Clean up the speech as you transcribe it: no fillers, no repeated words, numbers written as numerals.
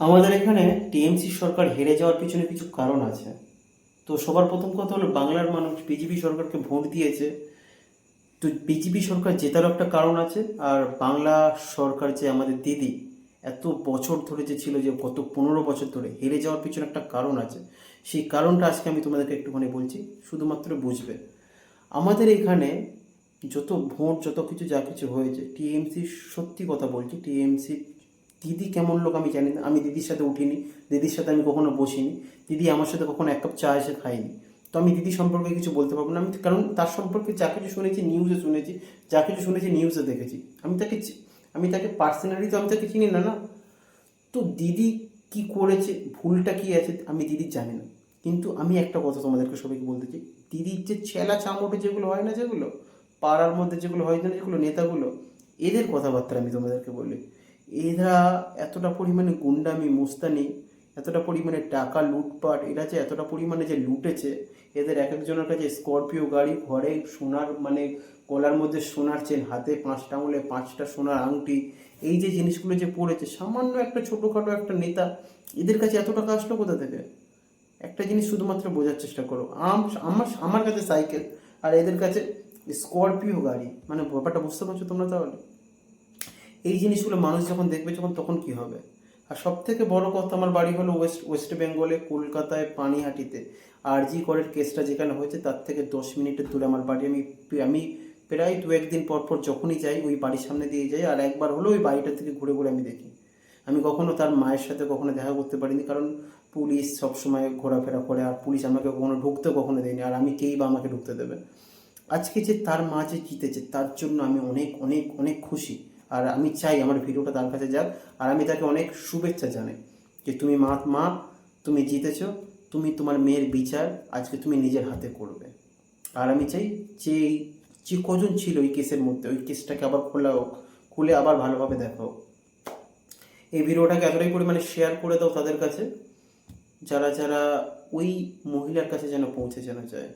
আমাদের এখানে টিএমসি সরকার হেরে যাওয়ার পিছনে কিছু কারণ আছে। তো সবার প্রথম কথা হলো, বাংলার মানুষ বিজেপি সরকারকে ভোট দিয়েছে। তো বিজেপি সরকার জেতারও একটা কারণ আছে। আর বাংলা সরকার যে আমাদের দিদি এত বছর ধরে যে ছিল, যে গত 15 বছর ধরে হেরে যাওয়ার পিছনে একটা কারণ আছে। সেই কারণটা আজকে আমি তোমাদেরকে একটুখানি বলছি, শুধুমাত্র বুঝবে। আমাদের এখানে যত ভোট, যত কিছু যা কিছু হয়েছে, টিএমসি, সত্যি কথা বলছি, টিএমসি দিদি কেমন লোক আমি জানি না। আমি দিদির সাথে উঠিনি, দিদির সাথে আমি কখনো বসিনি, দিদি আমার সাথে কখনো এক কাপ চা এসে খাইনি। তো আমি দিদি সম্পর্কে কিছু বলতে পারবো না। আমি কারণ তার সম্পর্কে যা কিছু শুনেছি নিউজে শুনেছি, যা কিছু শুনেছি নিউজে দেখেছি। আমি তাকে পার্সোনালি তো আমি তাকে চিনি না, না। তো দিদি কি করেছে, ভুলটা কি আছে, আমি দিদির জানি না। কিন্তু আমি একটা কথা তোমাদেরকে সবাইকে বলতে চাই, দিদির যে ছেলা চামড়ে যেগুলো হয় না, যেগুলো পাড়ার মধ্যে যেগুলো হয় না, যেগুলো নেতাগুলো, এদের কথাবার্তা আমি তোমাদেরকে বলি। এরা এতটা পরিমাণে গুন্ডামি মুস্তানি, এতটা পরিমাণে টাকা লুটপাট, এরা যে এতটা পরিমাণে যে লুটেছে। এদের এক একজনের কাছে স্করপিও গাড়ি, ঘরে সোনার মানে গলার মধ্যে সোনার চেন, হাতে 5টা আঙুলে 5টা সোনার আংটি, এই যে জিনিসগুলো যে পড়েছে, সামান্য একটা ছোটোখাটো একটা নেতা, এদের কাছে এত টাকা আসলো কোথা থেকে? একটা জিনিস শুধুমাত্র বোঝার চেষ্টা করো, আমার আমার কাছে সাইকেল, আর এদের কাছে স্করপিও গাড়ি। মানে ব্যাপারটা বুঝতে পারছো তোমরা তাহলে? এই জিনিসগুলো মানুষ যখন দেখবে, যখন তখন কি হবে? আর সব থেকে বড় কথা, আমার বাড়ি হলো ওয়েস্ট বেঙ্গলে, কলকাতায় পানিহাটিতে। আরজি করের কেসটা যেখানে হয়েছে, তার থেকে 10 মিনিটের দূরে আমার বাড়ি। আমি প্রায় 1-2 দিন পর পর যখনই যাই, ওই বাড়ির সামনে দিয়ে যাই। আর একবার হলো ওই বাড়িটা থেকে ঘুরে ঘুরে আমি দেখি। আমি কখনো তার মায়ের সাথে কখনো দেখা করতে পারিনি, কারণ পুলিশ সবসময় ঘোরাফেরা করে, আর পুলিশ আমাকে কখনো ঢুকতেও কখনো দেয়নি। আর আমি কেই বা আমাকে ঢুকতে দেবে? আজকে যে তার মা যে জিতেছে, তার জন্য আমি অনেক অনেক অনেক খুশি। আর আমি চাই আমার ভিডিওটা তার কাছে যাক। আর আমি তাকে অনেক শুভেচ্ছা জানাই যে তুমি মা, মা, তুমি জিতেছো। তুমি তোমার মেয়ের বিচার আজকে তুমি নিজের হাতে করবে। আর আমি চাই যে যে কজন ছিল ওই কেসের মধ্যে, ওই কেসটাকে আবার খোলা হোক, খুলে আবার ভালোভাবে দেখা হোক। এই ভিডিওটাকে এতটাই পরিমাণে শেয়ার করে দাও তাদের কাছে, যারা যারা ওই মহিলার কাছে যেন পৌঁছে যেন যায়।